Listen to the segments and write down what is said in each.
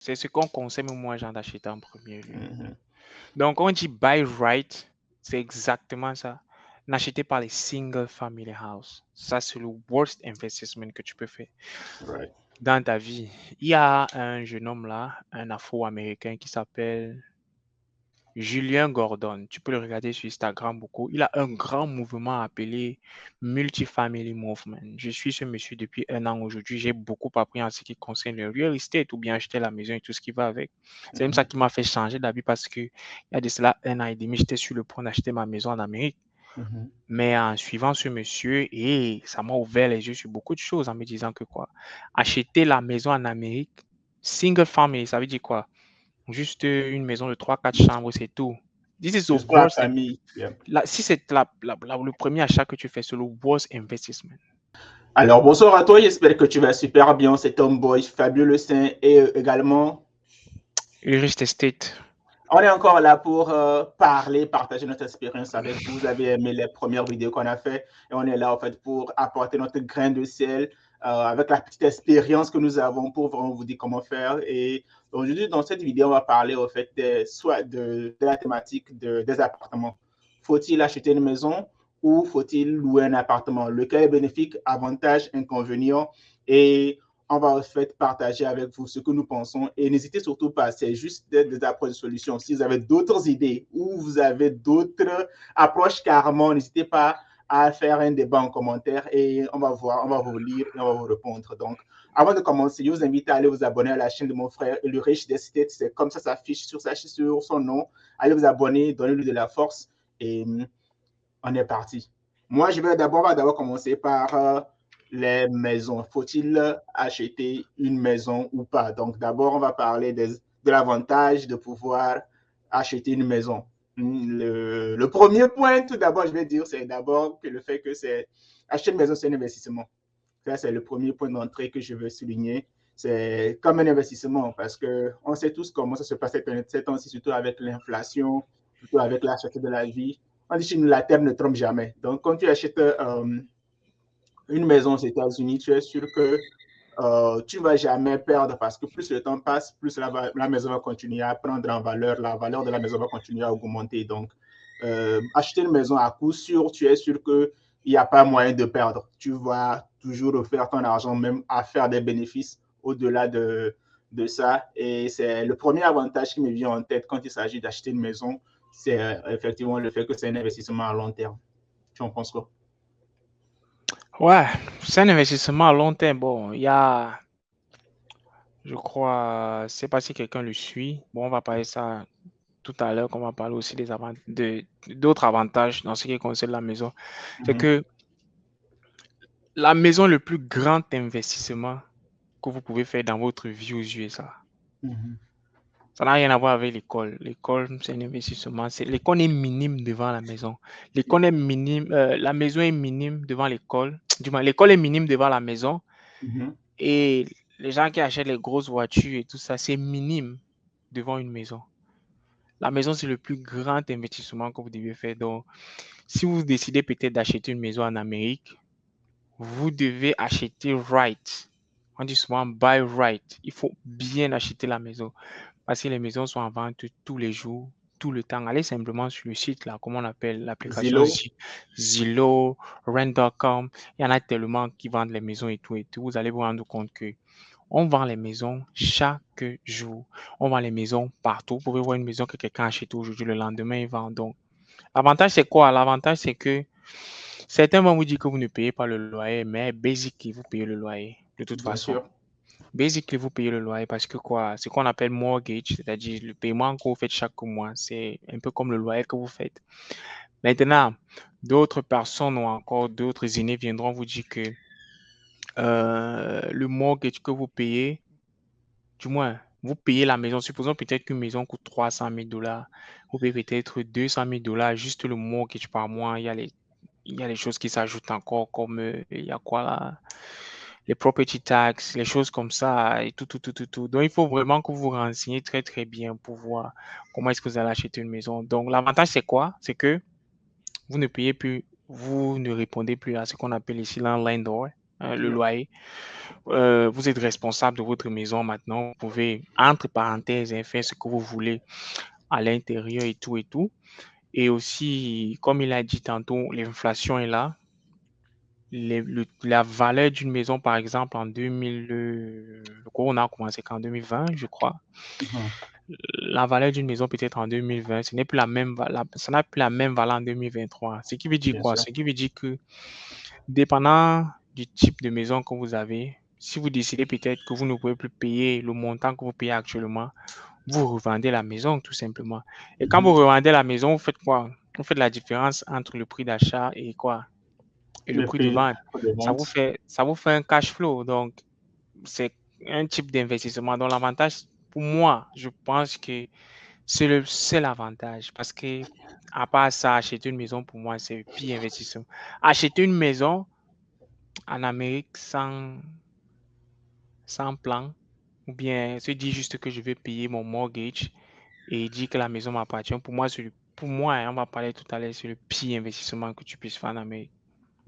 C'est ce qu'on conseille même moi, gens, d'acheter en premier lieu. Mhm. Donc, on dit buy right, c'est exactement ça. N'achetez pas les single family house. Ça, c'est le worst investment que tu peux faire Right. dans ta vie. Il y a un jeune homme là, un afro-américain qui s'appelle Julien Gordon. Tu peux le regarder sur Instagram beaucoup. Il a un grand mouvement appelé Multifamily Movement. Je suis ce monsieur depuis 1 an aujourd'hui. J'ai beaucoup appris en ce qui concerne le real estate ou bien acheter la maison et tout ce qui va avec. C'est même ça Mhm. qui m'a fait changer d'avis parce que il y a de cela 1 an et demi, j'étais sur le point d'acheter ma maison en Amérique. Mhm. Mais en suivant ce monsieur, et ça m'a ouvert les yeux sur beaucoup de choses en me disant que quoi, acheter la maison en Amérique, single family, ça veut dire quoi? Juste une maison de 3, 4 chambres, c'est tout. This is the Juste pour la worst. famille. Yeah. Si c'est le premier achat que tu fais, c'est le worst investment. Alors, bonsoir à toi. J'espère que tu vas super bien. C'est Tomboy, Fabio Le Saint et également Le real estate. on est encore là pour parler, partager notre expérience avec vous. Vous avez aimé les premières vidéos qu'on a fait et on est là en fait pour apporter notre grain de sel avec la petite expérience que nous avons pour vraiment vous dire comment faire. Et aujourd'hui, dans cette vidéo, on va parler en fait soit de la thématique des appartements. Faut-il acheter une maison ou faut-il louer un appartement? Lequel est bénéfique, avantage, inconvénient? Et on va en fait partager avec vous ce que nous pensons et n'hésitez surtout pas, c'est juste des approches de solutions. Si vous avez d'autres idées ou vous avez d'autres approches carrément, n'hésitez pas à faire un débat en commentaire et on va voir, on va vous lire et on va vous répondre. Donc, avant de commencer, je vous invite à aller vous abonner à la chaîne de mon frère, le Riche des States. C'est comme ça s'affiche sur son nom. Allez vous abonner, donnez-lui de la force et on est parti. Moi, je vais d'abord commencer par les maisons. Faut-il acheter une maison ou pas? Donc, d'abord, on va parler de l'avantage de pouvoir acheter une maison. Le premier point, tout d'abord, je vais dire, c'est d'abord que le fait que c'est acheter une maison, c'est un investissement. Ça, c'est le premier point d'entrée que je veux souligner. C'est comme un investissement parce qu'on sait tous comment ça se passe cette temps-ci, surtout avec l'inflation, surtout avec la cherté de la vie. On dit que la terre ne trompe jamais. Donc, quand tu achètes une maison aux États-Unis, tu es sûr que tu ne vas jamais perdre parce que plus le temps passe, plus la maison va continuer à prendre en valeur, la valeur de la maison va continuer à augmenter. Donc, acheter une maison à coup sûr, tu es sûr qu'il n'y a pas moyen de perdre. Tu vas toujours refaire ton argent, même à faire des bénéfices au-delà de ça. Et c'est le premier avantage qui me vient en tête quand il s'agit d'acheter une maison, c'est effectivement le fait que c'est un investissement à long terme. Tu en penses quoi? Ouais, c'est un investissement à long terme. Bon, il y a, je crois, je sais pas si quelqu'un le suit. Bon, on va parler ça tout à l'heure, qu'on va parler aussi d'autres avantages dans ce qui concerne la maison. C'est Mhm. que la maison est le plus grand investissement que vous pouvez faire dans votre vie aux USA. Mhm. Ça n'a rien à voir avec l'école. L'école, c'est un investissement. L'école est minime devant la maison. L'école est minime, la maison est minime devant l'école. Du moins, l'école est minime devant la maison. Mhm. Et les gens qui achètent les grosses voitures et tout ça, c'est minime devant une maison. La maison, c'est le plus grand investissement que vous devez faire. Donc, si vous décidez peut-être d'acheter une maison en Amérique, vous devez acheter right. On dit souvent buy right. Il faut bien acheter la maison. Parce que les maisons sont en vente tous les jours, tout le temps. Allez simplement sur le site, là, comment on appelle l'application Zillow. Zillow, Rent.com. Il y en a tellement qui vendent les maisons et tout et tout. Vous allez vous rendre compte que on vend les maisons chaque jour. On vend les maisons partout. Vous pouvez voir une maison que quelqu'un a achetée aujourd'hui, le lendemain, il vend. Donc, l'avantage, c'est quoi? L'avantage, c'est que certains vont vous dire que vous ne payez pas le loyer, mais basic, vous payez le loyer de toute Bien façon. sûr. Basically, vous payez le loyer parce que quoi, ce qu'on appelle mortgage, c'est-à-dire le paiement que vous faites chaque mois, c'est un peu comme le loyer que vous faites. Maintenant, d'autres personnes ou encore d'autres aînés viendront vous dire que le mortgage que vous payez, du moins, vous payez la maison. Supposons peut-être qu'une maison coûte 300 000 dollars. Vous payez peut-être 200 000 dollars, juste le mortgage par mois. Il y a les choses qui s'ajoutent encore, comme il y a quoi là? Les property tax, les choses comme ça, et tout, tout, tout, tout, tout. Donc, il faut vraiment que vous vous renseigniez très, très bien pour voir comment est-ce que vous allez acheter une maison. Donc, l'avantage, c'est quoi? C'est que vous ne payez plus, vous ne répondez plus à ce qu'on appelle ici un landlord. le loyer. Vous êtes responsable de votre maison maintenant. Vous pouvez, entre parenthèses, faire ce que vous voulez à l'intérieur et tout et tout. Et aussi, comme il a dit tantôt, l'inflation est là. La valeur d'une maison, par exemple, en 2000, le corona a commencé qu'en 2020, je crois. Mhm. La valeur d'une maison peut-être en 2020, ce n'est plus la même valeur, ça n'a plus la même valeur en 2023. Ce qui veut dire Bien quoi? sûr. Ce qui veut dire que, dépendant du type de maison que vous avez, si vous décidez peut-être que vous ne pouvez plus payer le montant que vous payez actuellement, vous revendez la maison tout simplement. Et quand vous Mhm. revendez la maison, vous faites quoi? Vous faites la différence entre le prix d'achat et quoi? Et le Le prix de prix vente. de vente. Ça vous fait un cash flow. Donc, c'est un type d'investissement. Donc, l'avantage, pour moi, je pense que c'est le seul avantage. Parce que, à part ça, acheter une maison, pour moi, c'est le pire investissement. Acheter une maison en Amérique sans plan, ou bien se dire juste que je vais payer mon mortgage et dire que la maison m'appartient, pour moi, hein, on va parler tout à l'heure, c'est le pire investissement que tu puisses faire en Amérique.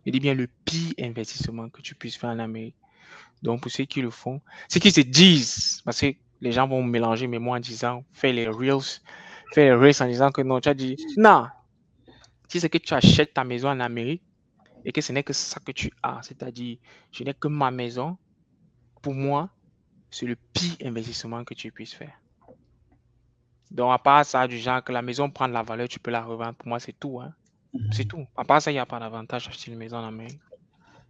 Je dis bien le pire investissement que tu puisses faire en Amérique. Donc, pour ceux qui le font, ceux qui se disent, parce que les gens vont mélanger, mais moi en disant, fais les reels en disant que non, tu as dit, non, si c'est que tu achètes ta maison en Amérique et que ce n'est que ça que tu as, c'est-à-dire, je n'ai que ma maison, pour moi, c'est le pire investissement que tu puisses faire. Donc, à part ça, du genre que la maison prend de la valeur, tu peux la revendre. Pour moi, c'est tout. Hein. C'est tout. À part ça, il n'y a pas d'avantage d'acheter une maison en Amérique.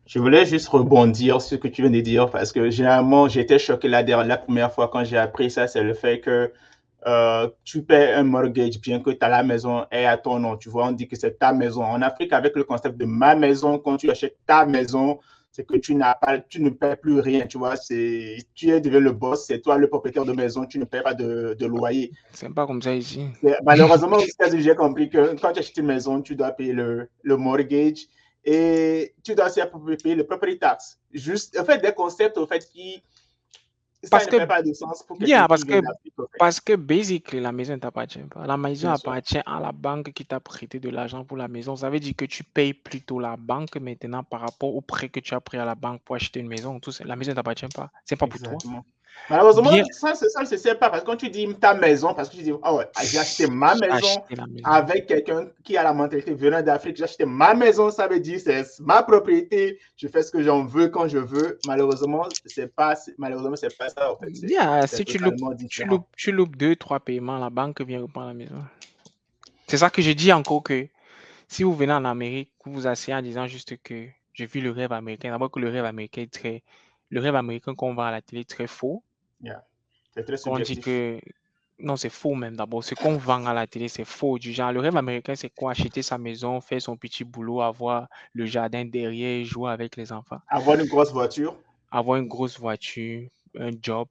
Je voulais juste rebondir sur ce que tu viens de dire parce que généralement, j'étais choqué la première fois quand j'ai appris ça, c'est le fait que tu paies un mortgage bien que la maison est à ton nom. Tu vois, on dit que c'est ta maison. En Afrique, avec le concept de ma maison, quand tu achètes ta maison, c'est que tu ne paies plus rien. Tu vois, tu es devenu le boss, c'est toi le propriétaire de maison, tu ne paies pas de loyer. C'est pas comme ça ici. Malheureusement, aux États-Unis, j'ai compris que quand tu achètes une maison, tu dois payer le mortgage et tu dois aussi payer le property tax. Juste, en fait, des concepts, au fait, qui, ça Parce ne que, fait pas de sens pour quelqu'un yeah, qui vient d'Afrique, en fait. parce que basically, la maison ne t'appartient pas. La maison Bien sûr. appartient à la banque qui t'a prêté de l'argent pour la maison. Ça veut dire que tu payes plutôt la banque maintenant par rapport au prêt que tu as pris à la banque pour acheter une maison. La maison ne t'appartient pas. C'est pas pour toi. Exactement. Malheureusement, Bien, ça ne se sait pas parce que quand tu dis ta maison, parce que tu dis, oh ouais, j'ai acheté ma j'ai maison acheté la maison. avec quelqu'un qui a la mentalité venant d'Afrique, j'ai acheté ma maison, ça veut dire c'est ma propriété, je fais ce que j'en veux quand je veux. Malheureusement, c'est pas ça en fait, Yeah, si c'est totalement différent. tu loupes 2, 3 paiements, la banque vient reprendre la maison. C'est ça que je dis encore que si vous venez en Amérique, vous vous asseyez en disant juste que je vis le rêve américain. D'abord que le rêve américain qu'on voit à la télé est très faux. Yeah. C'est très Qu'on dit subjectif. que, non, c'est faux même d'abord. Ce qu'on vend à la télé, c'est faux. Du genre, le rêve américain, c'est quoi? Acheter sa maison, faire son petit boulot, avoir le jardin derrière, jouer avec les enfants. Avoir une grosse voiture. Avoir une grosse voiture, un job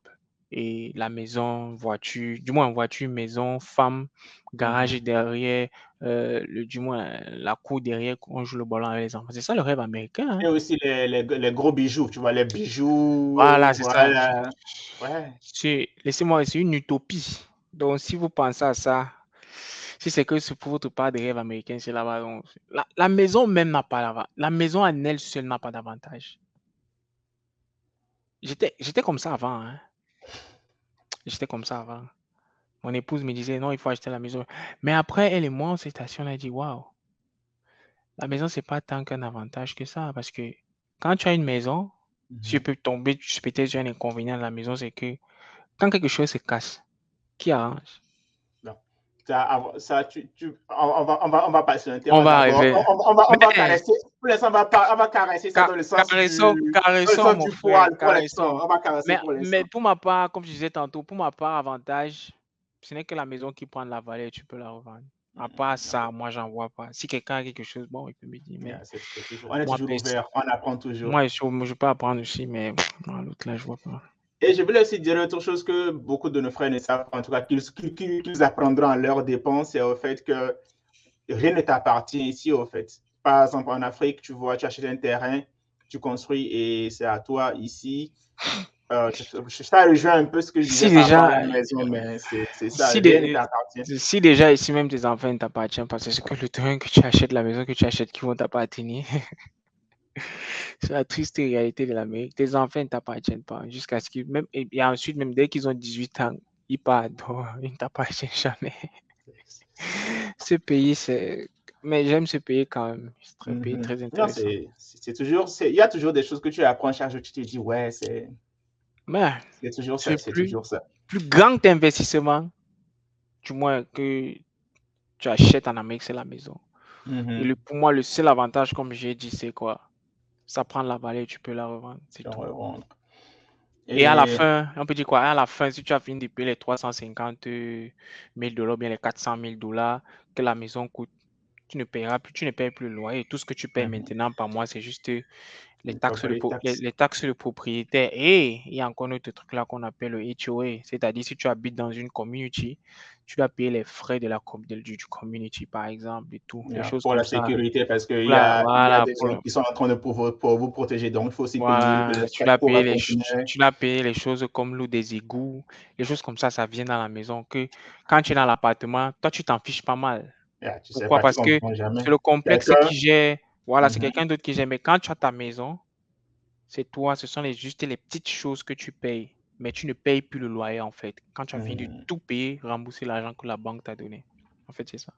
et la maison, voiture, du moins voiture, maison, femme, garage derrière, du moins la cour derrière, on joue le ballon avec les enfants. C'est ça le rêve américain. Hein. Et aussi les gros bijoux, tu vois, les bijoux, Voilà, c'est ça. voilà. Ouais. Laissez-moi, c'est une utopie. Donc, si vous pensez à ça, si c'est que c'est pour votre part de rêve américain, c'est là-bas. La maison même n'a pas d'avantage. La maison en elle seule n'a pas d'avantage. J'étais comme ça avant. Hein. J'étais comme ça avant. Mon épouse me disait, non, il faut acheter la maison. Mais après, elle et moi, on s'est assis, on a dit, waouh, la maison, c'est pas tant qu'un avantage que ça. Parce que quand tu as une maison, tu peux tomber, peut-être sur un inconvénient de la maison, c'est que quand quelque chose se casse, qui arrange? Non. Ça, on va passer un On terme va d'abord. arriver. On va Mais, caresser. Pour l'instant, on va caresser ça dans le sens caressons, mon frère, poil. Pour l'instant, caressons. on va caresser pour Mais l'instant. pour ma part, comme je disais tantôt, pour ma part, avantage, ce n'est que la maison qui prend de la valeur, tu peux la revendre. À part ça, moi, j'en vois pas. Si quelqu'un a quelque chose, bon, il peut me dire, mais On est moi, toujours ouvert, on apprend toujours. je peux apprendre aussi, mais non, l'autre là, je vois pas. Et je voulais aussi dire autre chose que beaucoup de nos frères ne savent pas, en tout cas qu'ils apprendront à leur dépense, c'est au fait que rien ne t'appartient ici, au fait. Par exemple, en Afrique, tu vois, tu achètes un terrain, tu construis et c'est à toi ici. Ça rejoint un peu ce que je disais Si par rapport à déjà, la maison, mais c'est ça, si, rien ne dé- t'appartient. si déjà ici même tes enfants ne t'appartiennent pas, c'est ce que le terrain que tu achètes, la maison que tu achètes qui vont t'appartenir. C'est la triste réalité de l'Amérique. Tes enfants ne t'appartiennent pas jusqu'à ce qu'ils même et ensuite même dès qu'ils ont 18 ans, ils partent dehors, ils ne t'appartiennent jamais. Ce pays, c'est mais j'aime ce pays quand même. C'est un pays très Non, intéressant. c'est toujours, il y a toujours des choses que tu apprends chaque jour, tu te dis, ouais, Mais c'est toujours ça, c'est c'est toujours ça. plus grand investissement, du moins que tu achètes en Amérique, c'est la maison. Et Mhm. pour moi, le seul avantage, comme j'ai dit, c'est quoi? Ça prend la valeur et tu peux la revendre, c'est J'en tout. revends. Et à la Et fin, on peut dire quoi? À la fin, si tu as fini de payer les 350 000 $, bien les 400 000 $, que la maison coûte, tu ne paieras plus, tu ne payes plus le loyer. Tout ce que tu payes mhm. maintenant par mois, c'est juste les Les taxes de, property tax. les taxes de propriétaire. Et il y a encore un autre truc là qu'on appelle le HOA. C'est-à-dire, si tu habites dans une community, tu dois payer les frais de du community, par exemple, et tout. Des choses Pour la comme ça. sécurité, parce qu'il il y a Voilà, des gens qui sont en train de pour vous protéger, donc il faut aussi payer voilà, les frais pour continuer. tu dois payer les choses comme l'eau des égouts, les choses comme ça vient dans la maison. Que quand tu es dans l'appartement, toi, tu t'en fiches pas mal. Ah, tu sais Pourquoi? pas, tu Parce que comprends jamais. c'est le complexe Quelqu'un, qui gère, voilà, c'est mhm, quelqu'un d'autre qui gère. Mais quand tu as ta maison, c'est toi, ce sont juste les petites choses que tu payes. Mais tu ne payes plus le loyer, en fait. Quand tu as fini de mhm. tout payer, rembourser l'argent que la banque t'a donné. En fait, c'est ça.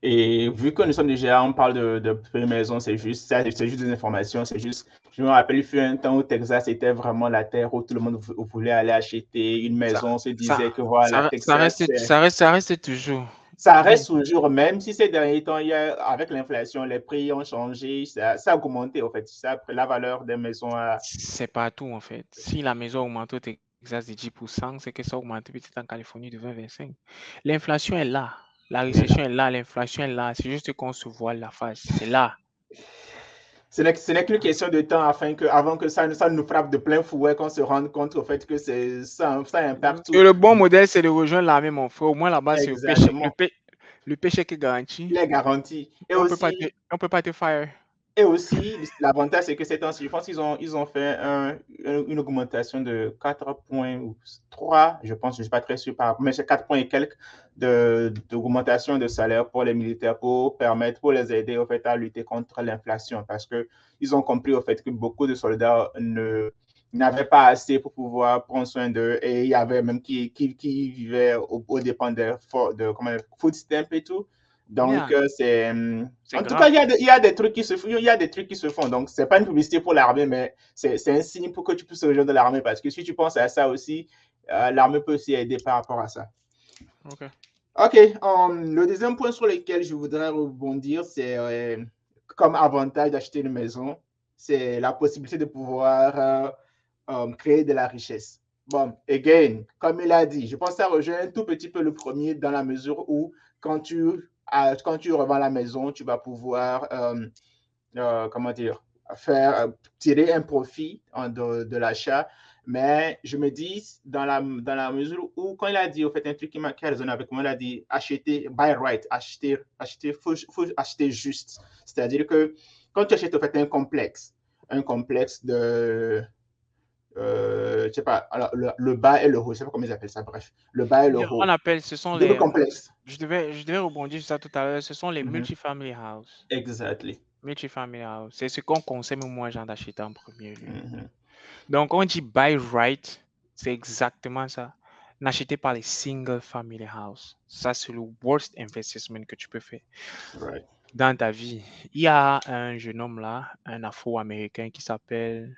Et vu que nous sommes déjà, on parle de pré-maison, c'est juste ça, c'est juste des informations, c'est juste, je me rappelle, il fut un temps où Texas était vraiment la terre où tout le monde voulait aller acheter une Ça, maison, on se disait que voilà, ça Texas, reste, ça reste toujours. ça reste toujours, même si ces derniers temps, avec l'inflation, les prix ont changé, ça a augmenté, en fait, la valeur des maisons a... C'est partout, en fait. Si la maison augmente au Texas de 10%, c'est que ça augmente peut-être en Californie de 20-25. L'inflation est là. La récession est là. L'inflation est là. C'est juste qu'on se voile la face. C'est là. Ce n'est qu'une question de temps avant que ça nous frappe de plein fouet, qu'on se rende compte au fait que ça impacte Et tout. le bon modèle, c'est de rejoindre l'armée, mon frère. Au moins là-bas, c'est Exactement. le péché qui est garanti. Les garanties. On peut pas te fire. Et aussi, l'avantage, c'est que ces temps-ci, je pense ils ont fait une augmentation de 4,3, je pense, je ne suis pas très sûr, mais c'est 4 points et quelques d'augmentation de salaire pour les militaires pour les aider au fait, à lutter contre l'inflation. Parce qu'ils ont compris au fait que beaucoup de soldats n'avaient pas assez pour pouvoir prendre soin d'eux. Et il y avait même qui vivaient aux dépens comment, food stamp et tout. Donc, Yeah, c'est en tout cas, grave. il y a des trucs qui se font. Il y a des trucs qui se font. Donc, c'est pas une publicité pour l'armée, mais c'est un signe pour que tu puisses rejoindre l'armée. Parce que si tu penses à ça aussi, l'armée peut aussi aider par rapport à ça. OK. OK. Le deuxième point sur lequel je voudrais rebondir, c'est comme avantage d'acheter une maison, c'est la possibilité de pouvoir créer de la richesse. Bon, again, comme il a dit, je pense que ça rejoint un tout petit peu le premier dans la mesure où quand tu revends la maison, tu vas pouvoir, comment dire, tirer un profit de l'achat. Mais je me dis, dans la mesure où, quand il a dit, au fait, un truc qui a résonné avec moi, il a dit acheter, buy right, faut acheter juste. C'est-à-dire que quand tu achètes, au fait, un complexe de, je sais pas, alors le bas et le haut, je sais pas comment ils appellent ça, bref, le bas et le On haut. appelle, ce sont Double les, complexe. je devais rebondir sur ça tout à l'heure, ce sont les Mm -hmm. multifamily house. Exactly. Multifamily house. C'est ce qu'on conseille, moi, gens, d'acheter en premier lieu. Mm -hmm. Donc, on dit buy right, c'est exactement ça. N'achetez pas les single family house. Ça, c'est le worst investment que tu peux faire Right. dans ta vie. Il y a un jeune homme là, un Afro-Américain qui s'appelle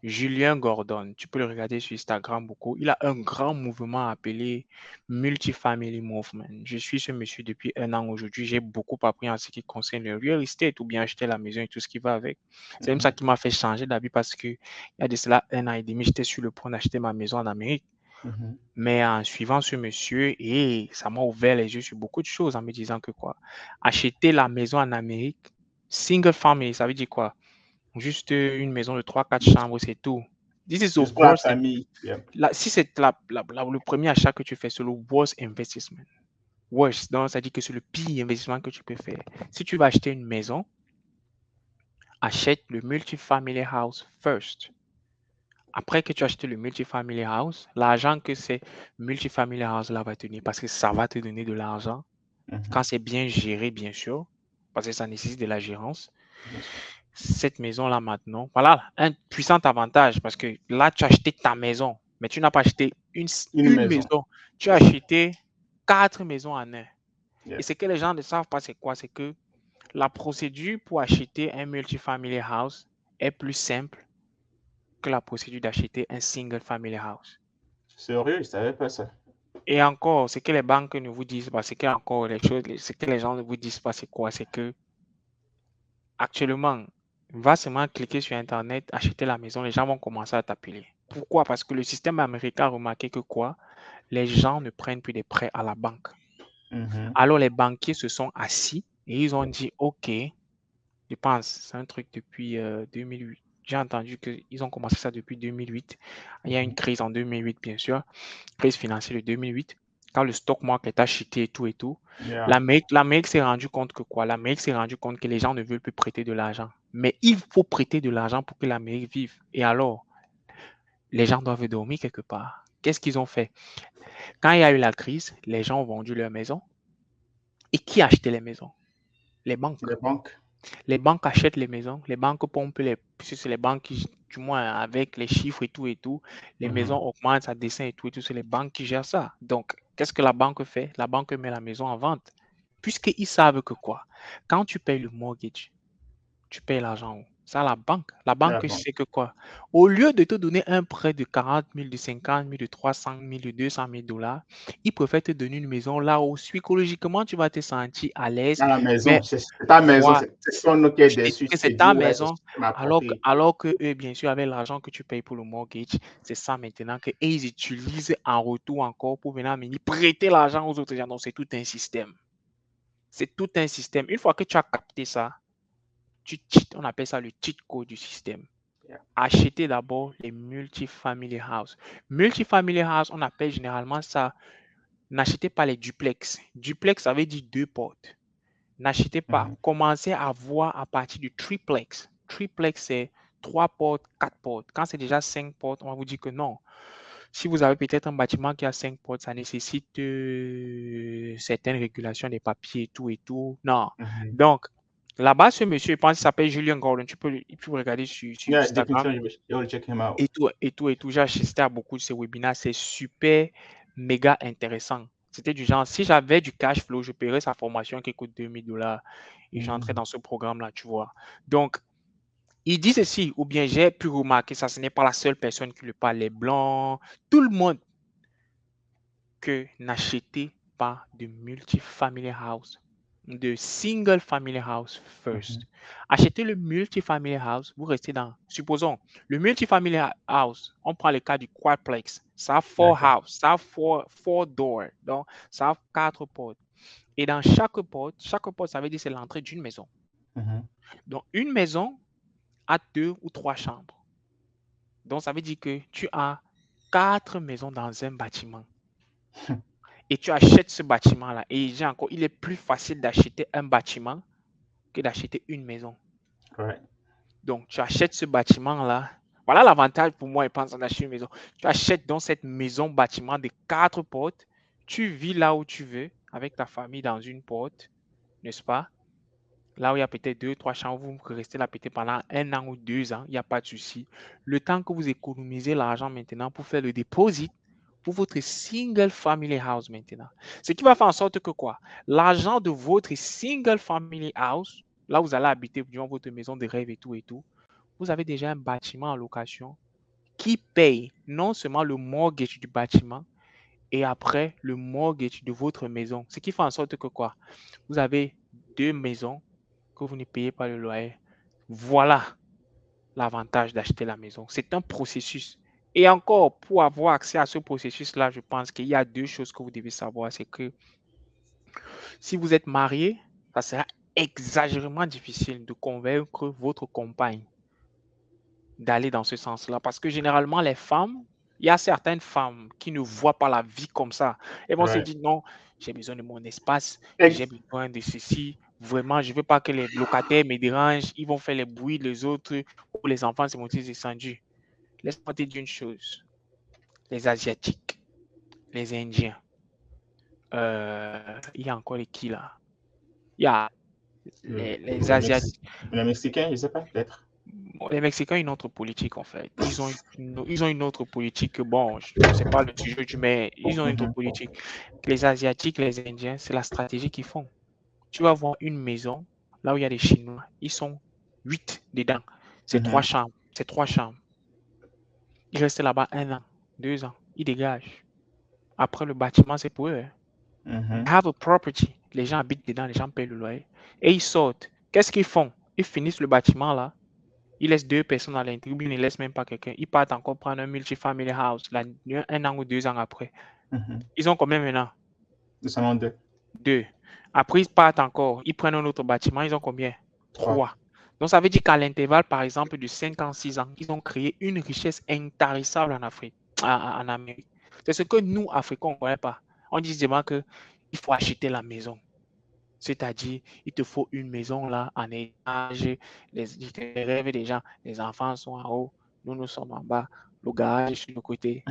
Julien Gordon. Tu peux le regarder sur Instagram beaucoup. Il a un grand mouvement appelé Multifamily Movement. Je suis ce monsieur depuis 1 an aujourd'hui. J'ai beaucoup appris en ce qui concerne le real estate ou bien acheter la maison et tout ce qui va avec. C'est même ça qui m'a fait changer d'avis parce que il y a de cela 1 an et demi, j'étais sur le point d'acheter ma maison en Amérique. Mm -hmm. Mais en suivant ce monsieur, et ça m'a ouvert les yeux sur beaucoup de choses en me disant que quoi, acheter la maison en Amérique, single family, ça veut dire quoi? Juste une maison de 3-4 chambres, c'est tout. This is the Juste pour la worst. famille. Yeah. Si c'est le premier achat que tu fais, c'est le worst investment. Worst, donc ça dit que c'est le pire investissement que tu peux faire. Si tu vas acheter une maison, achète le multifamily house first. Après que tu as acheté le multifamily house, l'argent que c'est multifamily house là va te donner, parce que ça va te donner de l'argent Mm -hmm. quand c'est bien géré, bien sûr, parce que ça nécessite de la gérance. Bien sûr. cette maison-là maintenant, voilà un puissant avantage parce que là, tu as acheté ta maison, mais tu n'as pas acheté Une une maison. maison. Tu as acheté 4 maisons en un. Et Yes. ce que les gens ne savent pas, c'est quoi? C'est que la procédure pour acheter un multifamily house est plus simple que la procédure d'acheter un single family house. Sérieux, je savais pas ça. Et encore, ce que les banques ne vous disent pas, c'est que encore les choses, ce que les gens ne vous disent pas, c'est quoi? C'est que actuellement, va seulement cliquer sur Internet, acheter la maison, les gens vont commencer à t'appeler. Pourquoi? Parce que le système américain a remarqué que quoi? Les gens ne prennent plus des prêts à la banque. Mhm. Alors les banquiers se sont assis et ils ont dit, OK, je pense, c'est un truc depuis 2008. J'ai entendu qu'ils ont commencé ça depuis 2008. Il y a une crise en 2008, bien sûr, crise financière de 2008, quand le stock market a chuté et tout et tout. Yeah. L'Amérique s'est rendu compte que quoi? L'Amérique s'est rendu compte que les gens ne veulent plus prêter de l'argent. Mais il faut prêter de l'argent pour que l'Amérique vive. Et alors, les gens doivent dormir quelque part. Qu'est-ce qu'ils ont fait? Quand il y a eu la crise, les gens ont vendu leurs maisons. Et qui a acheté les maisons? Les banques. Les banques. Les banques achètent les maisons, les banques pompent les, puisque c'est les banques qui, du moins avec les chiffres et tout, les maisons augmentent, ça descend et tout, c'est les banques qui gèrent ça. Donc, qu'est-ce que la banque fait? La banque met la maison en vente, puisqu'ils savent que quoi? Quand tu payes le mortgage, tu payes l'argent où? Ça, la La banque banque. sait que quoi? Au lieu de te donner un prêt de 40 000, de 50 000, de 300 000, de 200 000 dollars, ils préfèrent te donner une maison là où psychologiquement tu vas te sentir à l'aise, Dans la maison. mais C'est ta maison. voilà, C'est son nom qui est tu te dis dessus. que C'est c'est dit, ta ouais, c'est maison, ma propriété. alors que eux, bien sûr, avec l'argent que tu payes pour le mortgage, c'est ça maintenant que et ils utilisent en retour encore pour venir prêter l'argent aux autres gens. Donc, c'est tout un système. C'est tout un système. Une fois que tu as capté ça, on appelle ça le cheat code du système. Yeah. Acheter d'abord les multifamily house. Multifamily house, on appelle généralement ça, n'achetez pas les duplex. Duplex, ça veut dire 2 portes. N'achetez pas. Commencez à voir à partir du triplex. Triplex, c'est 3 portes, 4 portes. Quand c'est déjà 5 portes, on va vous dire que non. Si vous avez peut-être un bâtiment qui a 5 portes, ça nécessite certaines régulations des papiers et tout et tout. Non. Donc, là-bas, ce monsieur, je pense qu'il s'appelle Julien Gordon. Tu peux regarder sur Yeah, Instagram definitely. You'll check him out. et tout et tout et tout. J'ai assisté à beaucoup de ces webinaires. C'est super, méga intéressant. C'était du genre, si j'avais du cash flow, je paierais sa formation qui coûte 2000 dollars et j'entrais dans ce programme-là, tu vois. Donc, il dit ceci, ou bien j'ai pu remarquer ça, ce n'est pas la seule personne qui le parle, les blancs, tout le monde, que n'achetez pas de multifamily house, de single family house first. Achetez le multifamily house, vous restez dans, supposons, le multifamily house, on prend le cas du quadplex, ça a 4 house, ça a 4 doors, donc ça a 4 portes. Et dans chaque porte, ça veut dire c'est l'entrée d'une maison. Donc une maison a 2 ou 3 chambres. Donc ça veut dire que tu as 4 maisons dans un bâtiment. Et tu achètes ce bâtiment-là. Et j'ai encore, il est plus facile d'acheter un bâtiment que d'acheter une maison. Right. Donc, tu achètes ce bâtiment-là. Voilà l'avantage pour moi, je pense, d'acheter une maison. Tu achètes donc cette maison bâtiment de 4 portes. Tu vis là où tu veux, avec ta famille dans une porte, n'est-ce pas? Là où il y a peut-être 2, 3 chambres, vous restez là peut-être pendant 1 an ou 2 ans, il n'y a pas de souci. Le temps que vous économisez l'argent maintenant pour faire le dépôt pour votre single family house maintenant. Ce qui va faire en sorte que quoi? L'argent de votre single family house, là où vous allez habiter dans votre maison de rêve et tout, vous avez déjà un bâtiment en location qui paye non seulement le mortgage du bâtiment et après le mortgage de votre maison. Ce qui fait en sorte que quoi? Vous avez 2 maisons que vous ne payez pas le loyer. Voilà l'avantage d'acheter la maison. C'est un processus. Et encore, pour avoir accès à ce processus-là, je pense qu'il y a 2 choses que vous devez savoir. C'est que si vous êtes marié, ça sera exagérément difficile de convaincre votre compagne d'aller dans ce sens-là. Parce que généralement, les femmes, il y a certaines femmes qui ne voient pas la vie comme ça. Elles vont se dire, non, j'ai besoin de mon espace, j'ai besoin de ceci. Vraiment, je ne veux pas que les locataires me dérangent. Ils vont faire les bruits les autres ou les enfants se montent descendus. Laisse-moi te dire une chose. Les Asiatiques, les Indiens, il y a encore les qui là? Il y a Les Asiatiques. Les Mexicains, je ne sais pas, peut-être. Les Mexicains ont une autre politique, en fait. Ils ont une autre politique que, bon, c'est pas le sujet mais ils ont une autre politique. Les Asiatiques, les Indiens, c'est la stratégie qu'ils font. Tu vas voir une maison, là où il y a des Chinois, ils sont 8 dedans. C'est 3 chambres. C'est 3 chambres. Ils restent là-bas 1 an, 2 ans. Ils dégagent. Après, le bâtiment, c'est pour eux. They have a property. Les gens habitent dedans, les gens payent le loyer. Et ils sortent. Qu'est-ce qu'ils font? Ils finissent le bâtiment là. Ils laissent 2 personnes à l'intérieur. Ils ne laissent même pas quelqu'un. Ils partent encore prendre un multifamily house là, 1 an ou 2 ans après. Ils ont combien maintenant? Ils en ont 2. 2. Après, ils partent encore. Ils prennent un autre bâtiment. Ils ont combien? 3. Donc, ça veut dire qu'à l'intervalle, par exemple, de 5 ans, 6 ans, ils ont créé une richesse intarissable en Afrique, en Amérique. C'est ce que nous, Africains, on ne connaît pas. On dit seulement qu'il faut acheter la maison. C'est-à-dire, il te faut une maison là, en étage, les rêves des gens, les enfants sont en haut, nous sommes en bas, le garage est sur le côté.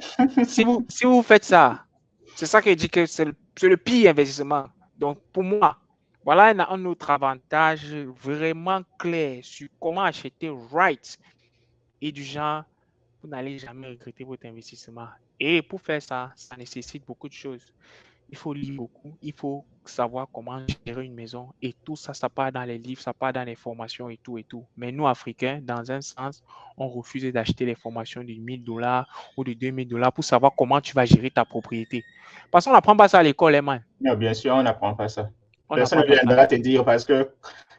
si vous faites ça, c'est ça qui dit que c'est le pire investissement. Donc, pour moi, voilà un autre avantage vraiment clair sur comment acheter right et du genre, vous n'allez jamais regretter votre investissement. Et pour faire ça, ça nécessite beaucoup de choses. Il faut lire beaucoup, il faut savoir comment gérer une maison et tout ça, ça part dans les livres, ça part dans les formations et tout et tout. Mais nous, Africains, dans un sens, on refuse d'acheter les formations de $1,000 ou de $2,000 pour savoir comment tu vas gérer ta propriété. Parce qu'on n'apprend pas ça à l'école, man. Non, bien sûr, on n'apprend pas ça. On Personne ne n'apprend pas ça. viendra te dire parce que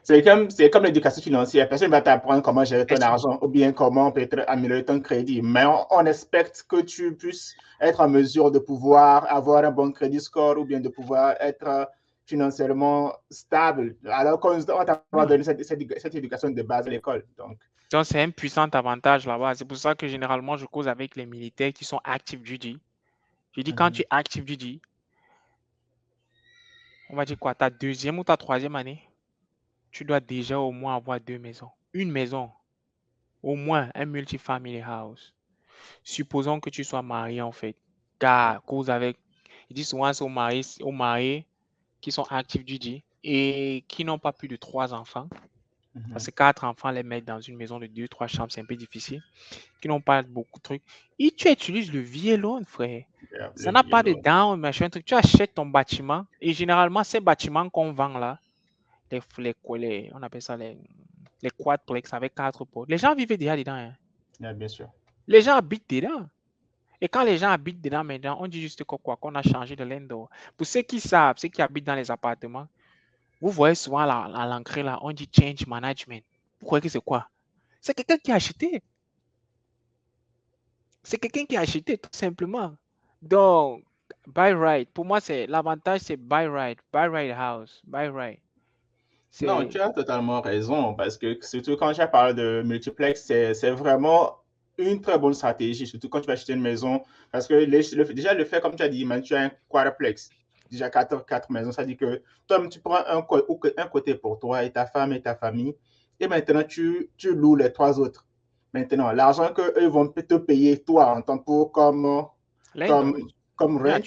c'est comme l'éducation financière. Personne ne va t'apprendre comment gérer ton argent ou bien comment peut-être améliorer ton crédit. Mais on expecte que tu puisses être en mesure de pouvoir avoir un bon crédit score ou bien de pouvoir être financièrement stable. Alors qu'on t'a pas donné cette éducation de base à l'école. Donc, c'est un puissant avantage là-bas. C'est pour ça que généralement, je cause avec les militaires qui sont active duty. Je dis, quand tu es active duty, on va dire quoi, ta 2e ou ta 3e année, tu dois déjà au moins avoir 2 maisons. Une maison, au moins un multifamily house. Supposons que tu sois marié en fait. Car cause avec, ils disent souvent aux mariés qui sont active duty et qui n'ont pas plus de 3 enfants. Parce que 4 enfants, les mettre dans une maison de 2-3 chambres, c'est un peu difficile. Qui n'ont pas beaucoup de trucs. Et tu utilises le vieil loan, frère. Ça n'a pas de down, machin, truc. Tu achètes ton bâtiment et généralement, ces bâtiments qu'on vend là, on appelle ça les quadplex avec 4 portes. Les gens vivent déjà dedans. Hein. Yeah, bien sûr. Les gens habitent dedans. Et quand les gens habitent dedans maintenant, on dit juste quoi qu'on a changé de l'indoor. Pour ceux qui savent, ceux qui habitent dans les appartements, vous voyez souvent à l'entrée là, on dit change management. Vous croyez que c'est quoi? C'est quelqu'un qui a acheté. C'est quelqu'un qui a acheté tout simplement. Donc, buy right. Pour moi, c'est l'avantage, c'est buy right house, buy right. Non, tu as totalement raison parce que surtout quand tu parles de multiplex, c'est vraiment une très bonne stratégie, surtout quand tu vas acheter une maison. Parce que déjà, le fait, comme tu as dit, tu as un quadruplex, déjà 4 maisons, ça dit que toi, tu prends un côté pour toi et ta femme et ta famille, et maintenant, tu loues les 3 autres. Maintenant, l'argent qu'eux vont te payer, toi, en tant que comme rent,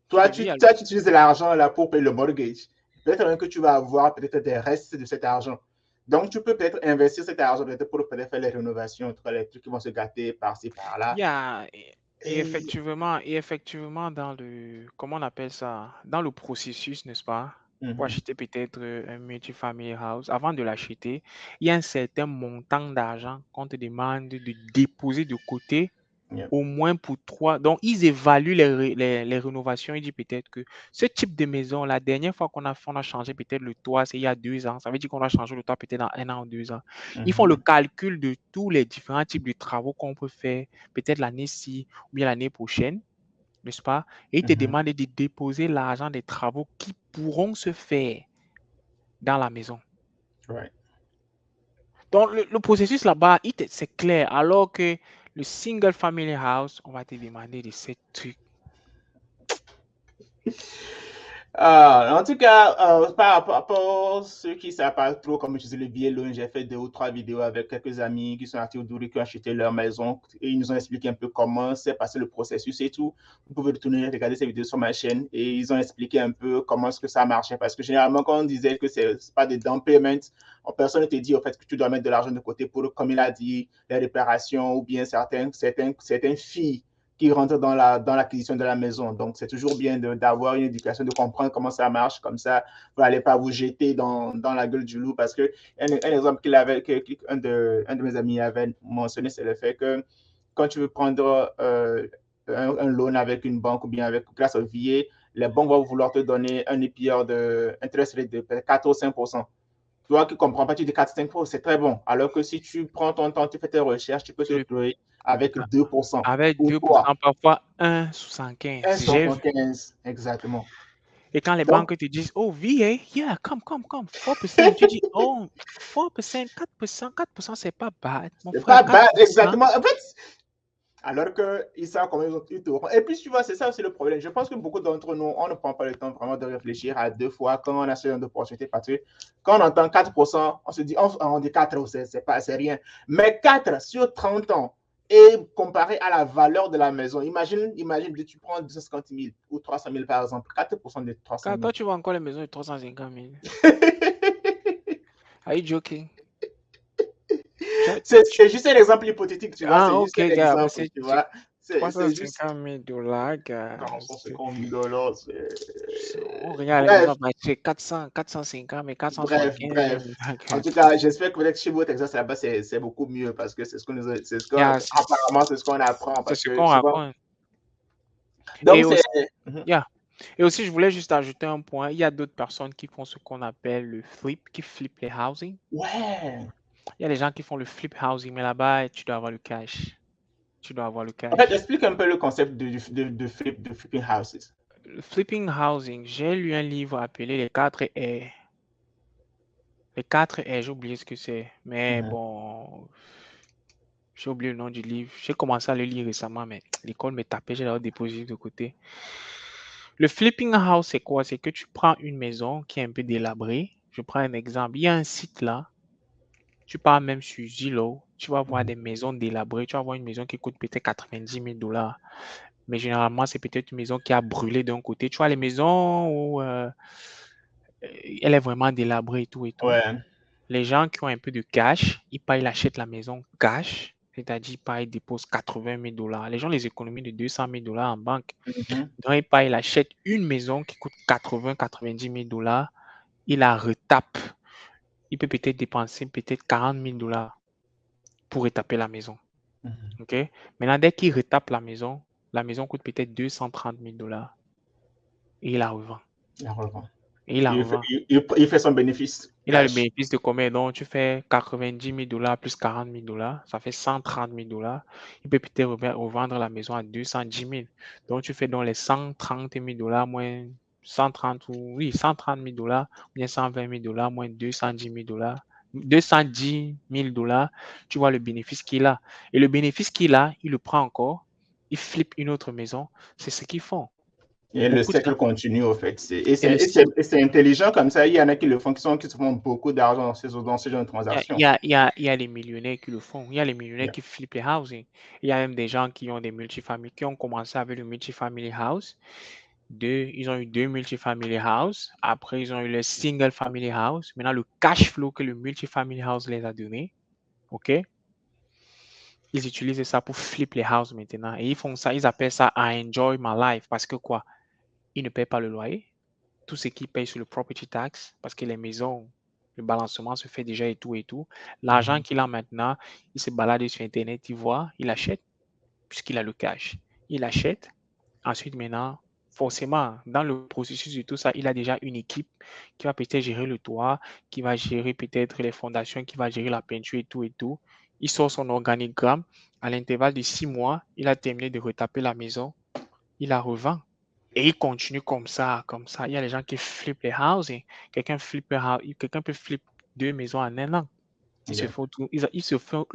toi, tu utilises l'argent là pour payer le mortgage. Peut-être même que tu vas avoir peut-être des restes de cet argent. Donc, tu peux peut-être investir cet argent peut-être pour peut-être faire les rénovations, les trucs qui vont se gâter par-ci, par-là. Et effectivement, dans le, comment on appelle ça, dans le processus, n'est-ce pas, pour acheter peut-être un multifamily house, avant de l'acheter, il y a un certain montant d'argent qu'on te demande de déposer de côté, au moins pour 3. Donc, ils évaluent les rénovations. Ils disent peut-être que ce type de maison, la dernière fois qu'on a changé peut-être le toit, c'est il y a 2 ans. Ça veut dire qu'on a changé le toit peut-être dans 1 an ou 2 ans. Ils font le calcul de tous les différents types de travaux qu'on peut faire, peut-être l'année-ci ou bien l'année prochaine, n'est-ce pas? Et ils te demandent de déposer l'argent des travaux qui pourront se faire dans la maison. Right. Donc, le processus là-bas, c'est clair. Alors que le single family house, on va te demander de ces trucs. En tout cas, par rapport à ceux qui ne savent pas trop comment utiliser le billet loan, j'ai fait 2 ou 3 vidéos avec quelques amis qui sont à Théodouri, qui ont acheté leur maison et ils nous ont expliqué un peu comment s'est passé le processus et tout. Vous pouvez retourner regarder ces vidéos sur ma chaîne et ils ont expliqué un peu comment est-ce que ça marchait parce que généralement, quand on disait que c'est pas des down payments, personne ne te dit au fait que tu dois mettre de l'argent de côté pour, comme il a dit, les réparations ou bien certaines filles qui rentrent dans l'acquisition de la maison. Donc, c'est toujours bien d'avoir une éducation, de comprendre comment ça marche. Comme ça, vous n'allez pas vous jeter dans la gueule du loup. Parce que un exemple qu'un de mes amis avait mentionné, c'est le fait que quand tu veux prendre un loan avec une banque ou bien grâce au VA, les banques vont vouloir te donner un APR de interest rate de 4 ou 5%. Toi qui ne comprends pas, tu dis 4-5%, c'est très bon. Alors que si tu prends ton temps, tu fais tes recherches, tu peux te retrouver avec 2%. Avec Ou 2%, toi, parfois 1,75. J'ai vu. 1,75, exactement. Et quand les Donc, banques te disent, oh, VA, yeah, come, 4%, tu dis, oh, 4%, 4%, c'est pas bad. Mon c'est frère, pas bad, 4%. exactement. En fait, alors qu'ils savent comment ils te font. Et puis, tu vois, c'est ça aussi le problème. Je pense que beaucoup d'entre nous, on ne prend pas le temps vraiment de réfléchir à 2 fois quand on a ce genre d'opportunité. Parce que quand on entend 4%, on se dit, on dit 4, c'est rien. Mais 4 sur 30 ans, et comparé à la valeur de la maison, imagine tu prends 250 000 ou 300 000 par exemple, 4% de 300 Quand 000. toi, tu vois encore les maisons de 350 000. Are you joking? C'est juste un exemple hypothétique, tu vois, Ah, c'est juste ok, un gars, mais exemple, c'est tu vois. C'est juste 350 000 dollars, gars. 150 000 $. On regarde les maisons Bref, à partir 400, 450, mais bref. 475 000. En tout cas, j'espère que peut-être chez vous, au Texas, là-bas, c'est beaucoup mieux parce que Yeah, apparemment, c'est ce qu'on apprend c'est parce ce que qu'on souvent. raconte. Et Donc, c'est. aussi, yeah. Et aussi, je voulais juste ajouter un point. Il y a d'autres personnes qui font ce qu'on appelle le flip, qui flip les housing. Ouais. Il y a des gens qui font le flip housing, mais là-bas, tu dois avoir le cash. Tu dois avoir le En fait, cash. explique un peu le concept de flipping houses. Le flipping housing, j'ai lu un livre appelé Les 4 R. Les 4 R, j'ai oublié ce que c'est. Mais bon, j'ai oublié le nom du livre. J'ai commencé à le lire récemment, mais l'école m'a tapé, j'ai d'abord déposé de côté. Le flipping house, c'est quoi? C'est que tu prends une maison qui est un peu délabrée. Je prends un exemple. Il y a un site là. Tu pars même sur Zillow. Tu vas voir des maisons délabrées. Tu vas voir une maison qui coûte peut-être 90 000 dollars. Mais généralement, c'est peut-être une maison qui a brûlé d'un côté. Tu vois les maisons où elle est vraiment délabrée et tout et tout. Ouais. Les gens qui ont un peu de cash, ils achètent la maison cash. C'est-à-dire, ils déposent 80 000 dollars. Les gens les économisent de 200 000 dollars en banque. Donc, il achète une maison qui coûte 90 000 dollars. Il la retape. Il peut peut-être dépenser peut-être 40 000 dollars pour retaper la maison. OK? Maintenant, dès qu'il retape la maison coûte peut-être 230 000 dollars. Et il la revend. Il revend. Et il la revend. Il fait son bénéfice Il a le cash. bénéfice de combien? Donc, tu fais 90 000 dollars plus 40 000 dollars, ça fait 130 000 dollars. Il peut peut-être revendre la maison à 210 000. Donc, tu fais donc les 130 000 dollars moins 130 000 dollars, ou bien 120 000 dollars moins 210 000 dollars. 210 000 dollars, tu vois le bénéfice qu'il a. Et le bénéfice qu'il a, il le prend encore, il flippe une autre maison. C'est ce qu'ils font. Et le Beaucoup de gens. cercle continue, au fait. Et le, C'est intelligent comme ça. Il y en a qui le font, qui se font beaucoup d'argent dans ce genre de transactions. Il y a les millionnaires qui le font. Il y a les millionnaires Yeah. qui flippent les housing. Il y a même des gens qui ont des multifamilies, qui ont commencé avec le multifamily house. Ils ont eu 2 multifamily house. Après, ils ont eu le single family house. Maintenant, le cash flow que le multifamily house les a donné, OK? Ils utilisent ça pour flipper les houses maintenant. Et ils font ça, ils appellent ça I enjoy my life. Parce que quoi? Ils ne payent pas le loyer. Tout ce qu'ils payent sur le property tax, parce que les maisons, le balancement se fait déjà et tout et tout. L'argent qu'il a maintenant, il se balade sur Internet, il voit, il achète, puisqu'il a le cash. Il achète. Ensuite, maintenant, forcément, dans le processus de tout ça, il a déjà une équipe qui va peut-être gérer le toit, qui va gérer peut-être les fondations, qui va gérer la peinture et tout et tout. Il sort son organigramme. À l'intervalle de 6 mois, il a terminé de retaper la maison. Il la revend. Et il continue comme ça, comme ça. Il y a des gens qui flippent les housing. Quelqu'un peut flipper 2 maisons en un an. Ils se font tout. Ils se font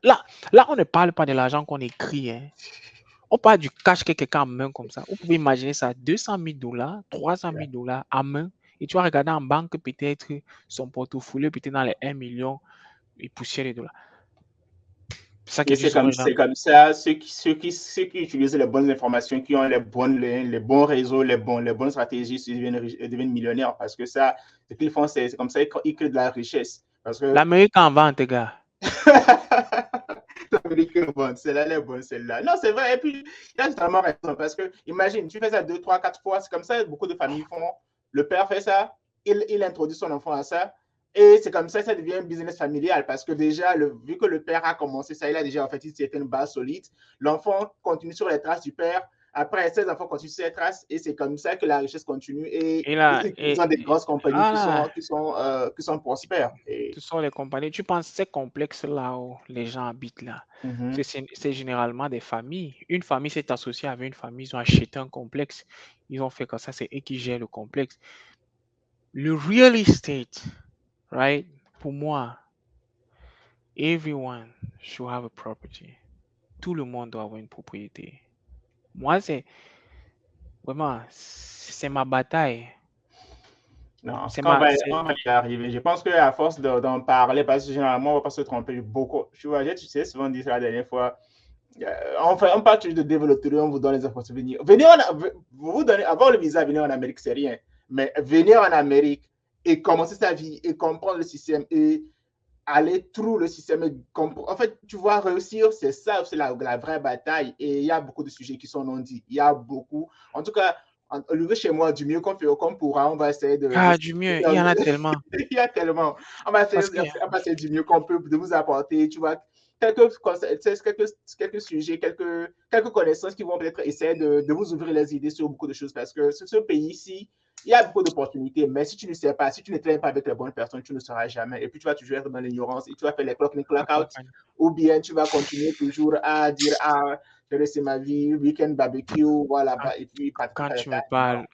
là, on ne parle pas de l'argent qu'on écrit. Hein. On parle du cash que quelqu'un a en main comme ça. Vous pouvez imaginer ça, 200 000 $, 300 000 $ à main. Et tu vas regarder en banque peut-être son portefeuille, peut-être dans les 1 million et poussière de dollars. C'est ça que Et je dis aux gens. c'est comme ça, ceux qui utilisent les bonnes informations, qui ont les bons réseaux, les bonnes stratégies, deviennent millionnaires. Parce que ça, ce qu'ils font, c'est comme ça qu'ils créent de la richesse. Parce que L'Amérique en vente, gars. l'Amérique est bonne, celle-là, elle est bonne, celle-là. Non, c'est vrai. Et puis, il a totalement raison. Parce que, imagine, tu fais ça 2, 3, 4 fois. C'est comme ça, beaucoup de familles font. Le père fait ça, il introduit son enfant à ça. Et c'est comme ça devient un business familial parce que déjà, vu que le père a commencé ça, il a déjà en fait une certaine base solide. L'enfant continue sur les traces du père. Après, ses enfants continuent sur les traces et c'est comme ça que la richesse continue et Et là, ils ont des grosses compagnies voilà, qui sont prospères. ce sont les compagnies. Tu penses ces complexes-là où les gens habitent là, c'est généralement des familles. Une famille s'est associée avec une famille, ils ont acheté un complexe, ils ont fait comme ça, c'est eux qui gèrent le complexe. Le real estate, right? Pour moi, everyone should have a property. Tout le monde doit avoir une propriété. Moi, c'est vraiment, c'est ma bataille. Non, C'est on ma, on va y arriver. Je pense qu'à force d'en parler, parce que généralement, on ne va pas se tromper beaucoup. Tu vois, tu sais, souvent dit ça la dernière fois. On parle toujours de développer, on vous donne les opportunités. Vous donnez, avoir le visa, venir en Amérique, c'est rien. Mais venir en Amérique et commencer sa vie et comprendre le système et aller through le système. En fait, tu vois, réussir, c'est ça, c'est la vraie bataille. Et il y a beaucoup de sujets qui sont non dits. Il y a beaucoup. En tout cas, chez moi, du mieux qu'on pourra, on va essayer du mieux, il y en a tellement. il y a tellement. On va essayer du mieux qu'on peut de vous apporter, tu vois, quelques sujets, quelques connaissances qui vont peut-être essayer de vous ouvrir les idées sur beaucoup de choses parce que ce pays-ci, il y a beaucoup d'opportunités, mais si tu ne sais pas, si tu ne traînes pas avec les bonnes personnes, tu ne sauras jamais. Et puis, tu vas toujours être dans l'ignorance et tu vas faire les clock in, clock out. Ou bien, tu vas continuer toujours à dire, ah, j'ai laissé ma vie, week-end barbecue, voilà. Et puis, quand tu me parles,